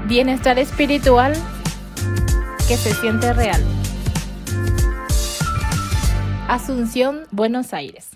Bienestar espiritual que se siente real. Asunción, Buenos Aires.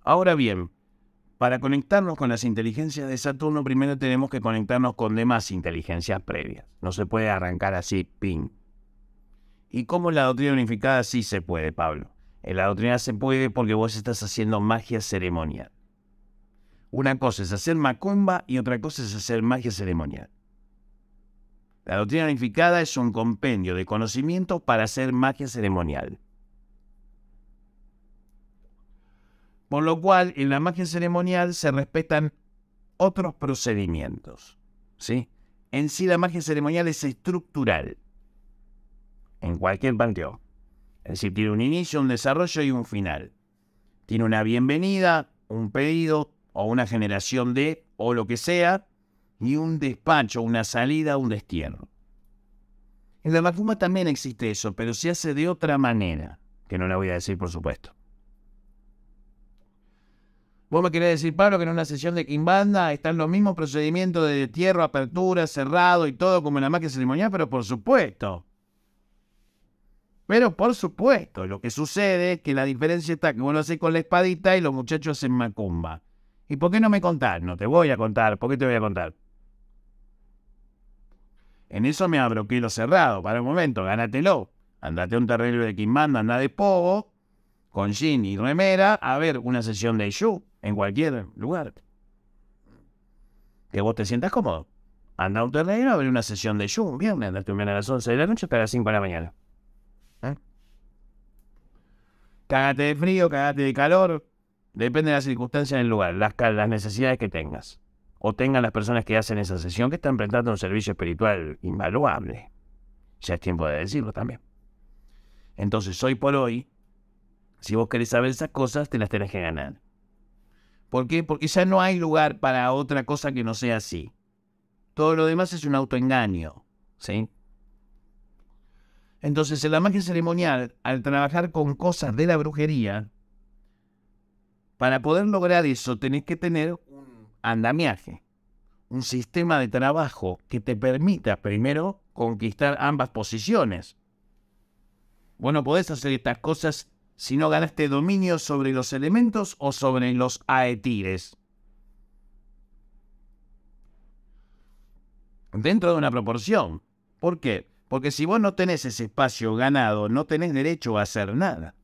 Ahora bien, para conectarnos con las inteligencias de Saturno, primero tenemos que conectarnos con demás inteligencias previas. No se puede arrancar así, ping. ¿Y cómo en la doctrina unificada sí se puede, Pablo? En la doctrina se puede porque vos estás haciendo magia ceremonial. Una cosa es hacer macumba y otra cosa es hacer magia ceremonial. La doctrina unificada es un compendio de conocimientos para hacer magia ceremonial. Por lo cual, en la magia ceremonial se respetan otros procedimientos, ¿sí? En sí, la magia ceremonial es estructural en cualquier panteón. Es decir, tiene un inicio, un desarrollo y un final. Tiene una bienvenida, un pedido o una generación de, o lo que sea, y un despacho, una salida, un destierro. En la macumba también existe eso, pero se hace de otra manera, que no la voy a decir, por supuesto. ¿Vos me querés decir, Pablo, que en una sesión de Quimbanda están los mismos procedimientos de destierro, apertura, cerrado y todo como en la magia ceremonial? Pero por supuesto. Pero por supuesto, lo que sucede es que la diferencia está que vos lo hacés con la espadita y los muchachos hacen macumba. ¿Y por qué no me contás? No te voy a contar. ¿Por qué te voy a contar? En eso me abroqué lo cerrado. Para un momento, gánatelo. Andate a un terreno de Quimbanda, anda de pogo, con jean y remera, a ver una sesión de Yu en cualquier lugar. Que vos te sientas cómodo. Anda a un terreno a ver una sesión de Yu un viernes, andate un viernes a las 11 de la noche hasta las 5 de la mañana. Cágate de frío, cágate de calor. Depende de las circunstancias del lugar, las necesidades que tengas. O tengan las personas que hacen esa sesión que están prestando un servicio espiritual invaluable. Ya es tiempo de decirlo también. Entonces, hoy por hoy, si vos querés saber esas cosas, te las tenés que ganar. ¿Por qué? Porque ya no hay lugar para otra cosa que no sea así. Todo lo demás es un autoengaño, ¿sí? Entonces, en la magia ceremonial, al trabajar con cosas de la brujería, para poder lograr eso tenés que tener un andamiaje, un sistema de trabajo que te permita primero conquistar ambas posiciones. Vos no podés hacer estas cosas si no ganaste dominio sobre los elementos o sobre los aetires. Dentro de una proporción. ¿Por qué? Porque si vos no tenés ese espacio ganado, no tenés derecho a hacer nada.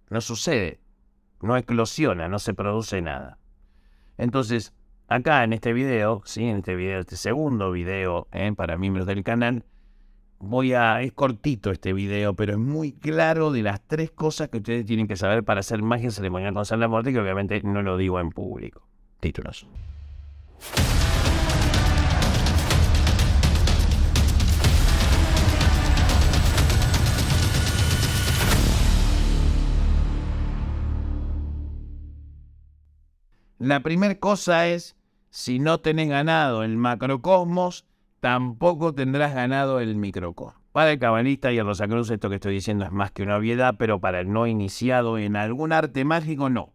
No sucede, no eclosiona, no se produce nada. Entonces, acá en este video, ¿sí? En este video, este segundo video, para miembros del canal, es cortito este video, pero es muy claro de las 3 cosas que ustedes tienen que saber para hacer magia ceremonial con San la Muerte, que obviamente no lo digo en público. Títulos. La primera cosa es, si no tenés ganado el macrocosmos, tampoco tendrás ganado el microcosmos. Para el cabalista y el Rosacruz esto que estoy diciendo es más que una obviedad, pero para el no iniciado en algún arte mágico no.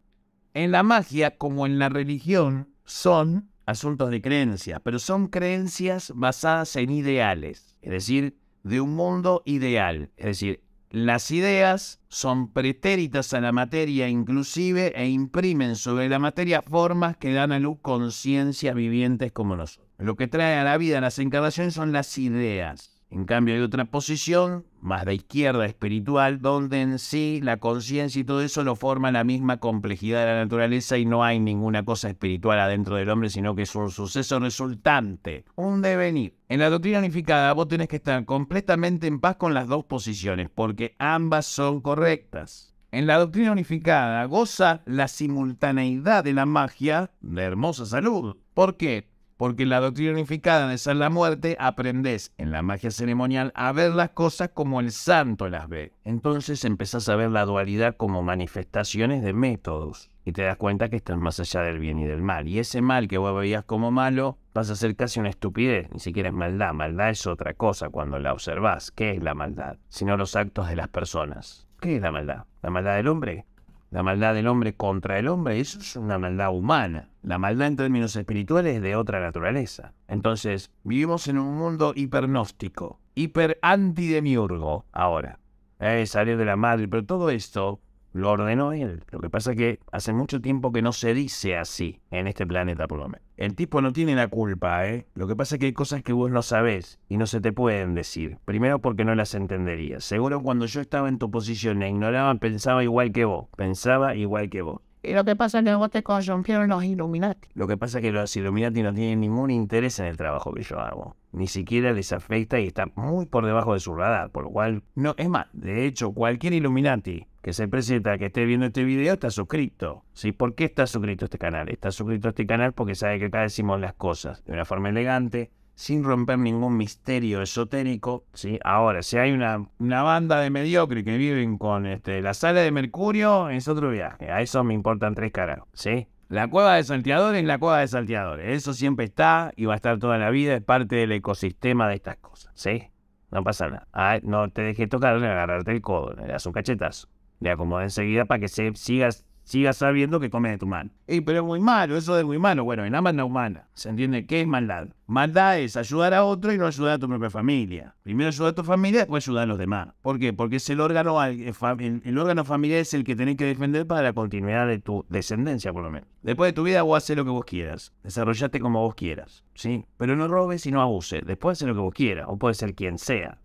En la magia, como en la religión, son asuntos de creencias, pero son creencias basadas en ideales, es decir, de un mundo ideal, es decir, las ideas son pretéritas a la materia inclusive e imprimen sobre la materia formas que dan a luz conciencias vivientes como nosotros. Lo que trae a la vida las encarnaciones son las ideas. En cambio hay otra posición, más de izquierda espiritual, donde en sí la conciencia y todo eso lo forma la misma complejidad de la naturaleza y no hay ninguna cosa espiritual adentro del hombre, sino que es un suceso resultante, un devenir. En la doctrina unificada vos tenés que estar completamente en paz con las dos posiciones, porque ambas son correctas. En la doctrina unificada goza la simultaneidad de la magia de hermosa salud. ¿Por qué? Porque en la doctrina unificada de ser la muerte, aprendés en la magia ceremonial a ver las cosas como el santo las ve. Entonces empezás a ver la dualidad como manifestaciones de métodos. Y te das cuenta que estás más allá del bien y del mal. Y ese mal que vos veías como malo, vas a ser casi una estupidez. Ni siquiera es maldad. Maldad es otra cosa cuando la observás. ¿Qué es la maldad? Sino los actos de las personas. ¿Qué es la maldad? ¿La maldad del hombre? La maldad del hombre contra el hombre, eso es una maldad humana. La maldad en términos espirituales es de otra naturaleza. Entonces, vivimos en un mundo hipergnóstico, hiper antidemiurgo ahora. Salir de la madre, pero todo esto lo ordenó él. Lo que pasa es que hace mucho tiempo que no se dice así en este planeta, por lo menos. El tipo no tiene la culpa, ¿eh? Lo que pasa es que hay cosas que vos no sabés y no se te pueden decir. Primero porque no las entenderías. Seguro cuando yo estaba en tu posición e ignoraba, pensaba igual que vos. Pensaba igual que vos. Y lo que pasa es que vos te corrompieron los Illuminati. Lo que pasa es que los Illuminati no tienen ningún interés en el trabajo que yo hago. Ni siquiera les afecta y está muy por debajo de su radar. Por lo cual, no, es más, de hecho, cualquier Illuminati que se presenta, que esté viendo este video, está suscrito. ¿Sí? ¿Por qué está suscrito a este canal? Está suscrito a este canal porque sabe que acá decimos las cosas de una forma elegante, sin romper ningún misterio esotérico, ¿sí? Ahora, si hay una banda de mediocres que viven con la sala de Mercurio, es otro viaje. A eso me importan 3 carajos, ¿sí? La cueva de salteadores es la cueva de salteadores. Eso siempre está y va a estar toda la vida. Es parte del ecosistema de estas cosas, ¿sí? No pasa nada. No te dejes tocar, agarrarte el codo, le das un cachetazo. Le acomoda enseguida para que sigas sabiendo que come de tu mano. Pero es muy malo, eso es muy malo. Bueno, en ambas no humana. ¿Se entiende qué es maldad? Maldad es ayudar a otro y no ayudar a tu propia familia. Primero ayudar a tu familia, después ayudar a los demás. ¿Por qué? Porque es el órgano familiar es el que tenés que defender para la continuidad de tu descendencia, por lo menos. Después de tu vida vos haces lo que vos quieras. Desarrollate como vos quieras, ¿sí? Pero no robes y no abuses. Después haces lo que vos quieras. O puede ser quien sea.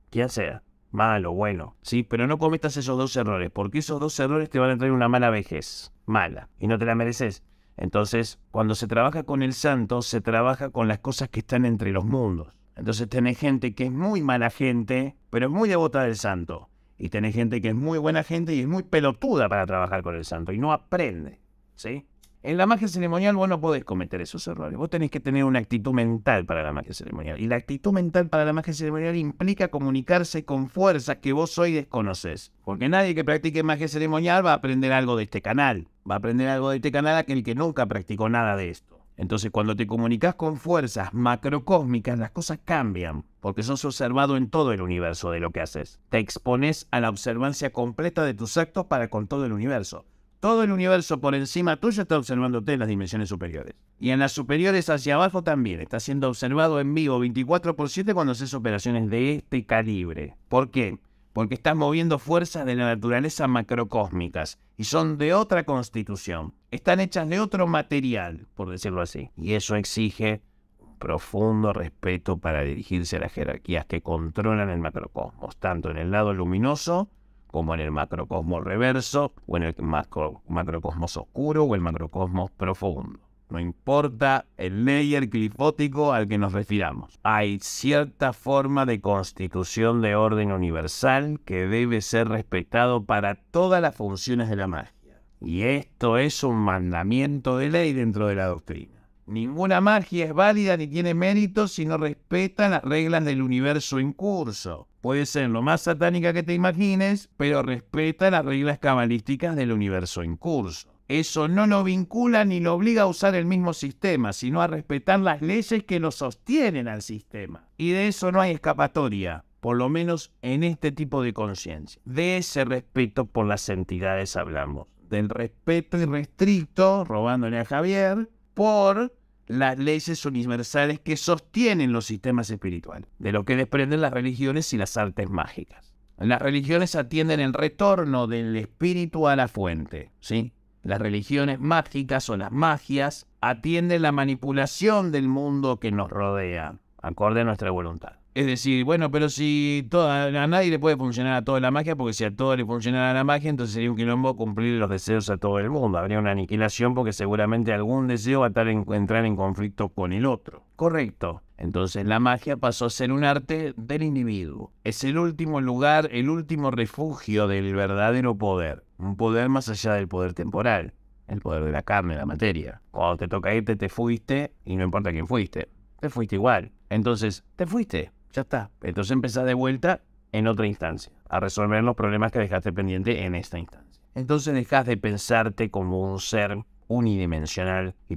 Malo, bueno, sí, pero no cometas esos 2 errores, porque esos 2 errores te van a traer una mala vejez, mala, y no te la mereces. Entonces, cuando se trabaja con el santo, se trabaja con las cosas que están entre los mundos. Entonces tenés gente que es muy mala gente, pero es muy devota del santo. Y tenés gente que es muy buena gente y es muy pelotuda para trabajar con el santo, y no aprende, ¿sí? En la magia ceremonial vos no podés cometer esos errores. Vos tenés que tener una actitud mental para la magia ceremonial. Y la actitud mental para la magia ceremonial implica comunicarse con fuerzas que vos hoy desconocés. Porque nadie que practique magia ceremonial va a aprender algo de este canal. Va a aprender algo de este canal aquel que nunca practicó nada de esto. Entonces, cuando te comunicas con fuerzas macrocósmicas, las cosas cambian. Porque sos observado en todo el universo de lo que haces. Te expones a la observancia completa de tus actos para con todo el universo. Todo el universo por encima tuyo está observándote en las dimensiones superiores. Y en las superiores hacia abajo también. Está siendo observado en vivo 24/7 cuando haces operaciones de este calibre. ¿Por qué? Porque estás moviendo fuerzas de la naturaleza macrocósmicas. Y son de otra constitución. Están hechas de otro material, por decirlo así. Y eso exige un profundo respeto para dirigirse a las jerarquías que controlan el macrocosmos. Tanto en el lado luminoso, como en el macrocosmos reverso, o en el macrocosmos oscuro, o el macrocosmos profundo. No importa el layer clifótico al que nos refiramos. Hay cierta forma de constitución de orden universal que debe ser respetado para todas las funciones de la magia. Y esto es un mandamiento de ley dentro de la doctrina. Ninguna magia es válida ni tiene mérito si no respeta las reglas del universo en curso. Puede ser lo más satánica que te imagines, pero respeta las reglas cabalísticas del universo en curso. Eso no lo vincula ni lo obliga a usar el mismo sistema, sino a respetar las leyes que lo sostienen al sistema. Y de eso no hay escapatoria, por lo menos en este tipo de conciencia. De ese respeto por las entidades hablamos. Del respeto irrestricto, robándole a Javier, por las leyes universales que sostienen los sistemas espirituales, de lo que desprenden las religiones y las artes mágicas. Las religiones atienden el retorno del espíritu a la fuente, ¿sí? Las religiones mágicas o las magias atienden la manipulación del mundo que nos rodea, acorde a nuestra voluntad. Es decir, bueno, pero si a nadie le puede funcionar a toda la magia, porque si a todo le funcionara la magia, entonces sería un quilombo cumplir los deseos a todo el mundo. Habría una aniquilación porque seguramente algún deseo va a entrar en conflicto con el otro. Correcto. Entonces la magia pasó a ser un arte del individuo. Es el último lugar, el último refugio del verdadero poder. Un poder más allá del poder temporal. El poder de la carne, la materia. Cuando te toca irte, te fuiste y no importa quién fuiste. te fuiste igual. Entonces, te fuiste, ya está. Entonces empezás de vuelta en otra instancia, a resolver los problemas que dejaste pendiente en esta instancia. Entonces dejás de pensarte como un ser unidimensional y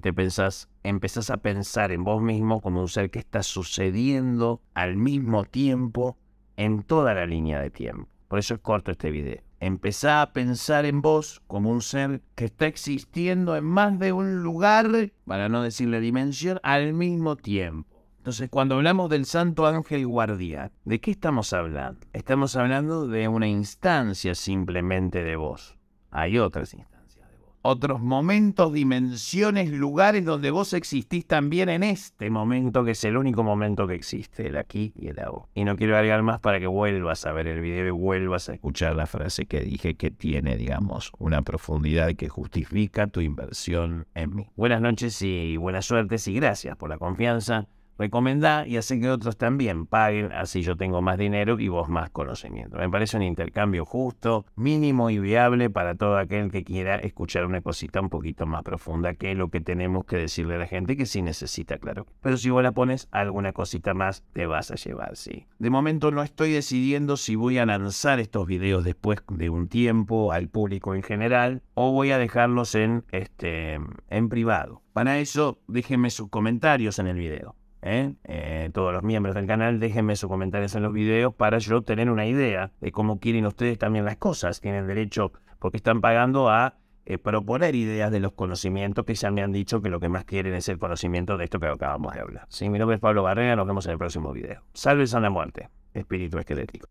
empezás a pensar en vos mismo como un ser que está sucediendo al mismo tiempo en toda la línea de tiempo. Por eso es corto este video. Empezá a pensar en vos como un ser que está existiendo en más de un lugar, para no decirle dimensión, al mismo tiempo. Entonces, cuando hablamos del Santo Ángel Guardián, ¿de qué estamos hablando? Estamos hablando de una instancia simplemente de vos. Hay otras instancias de vos. Otros momentos, dimensiones, lugares donde vos existís también en este momento, que es el único momento que existe, el aquí y el ahora. Y no quiero agregar más para que vuelvas a ver el video y vuelvas a escuchar la frase que dije, que tiene, digamos, una profundidad que justifica tu inversión en mí. Buenas noches y buenas suertes y gracias por la confianza. Recomendá y hacer que otros también paguen, así yo tengo más dinero y vos más conocimiento. Me parece un intercambio justo, mínimo y viable para todo aquel que quiera escuchar una cosita un poquito más profunda, que es lo que tenemos que decirle a la gente, que sí necesita, claro. Pero si vos la pones, alguna cosita más te vas a llevar, sí. De momento no estoy decidiendo si voy a lanzar estos videos después de un tiempo al público en general o voy a dejarlos en privado. Para eso, déjenme sus comentarios en el video. Todos los miembros del canal, déjenme sus comentarios en los videos para yo tener una idea de cómo quieren ustedes también las cosas. Tienen derecho, porque están pagando, a proponer ideas de los conocimientos que ya me han dicho que lo que más quieren es el conocimiento de esto que acabamos de hablar. Sí, mi nombre es Pablo Barrera, nos vemos en el próximo video. Salve San la Muerte, espíritu esquelético.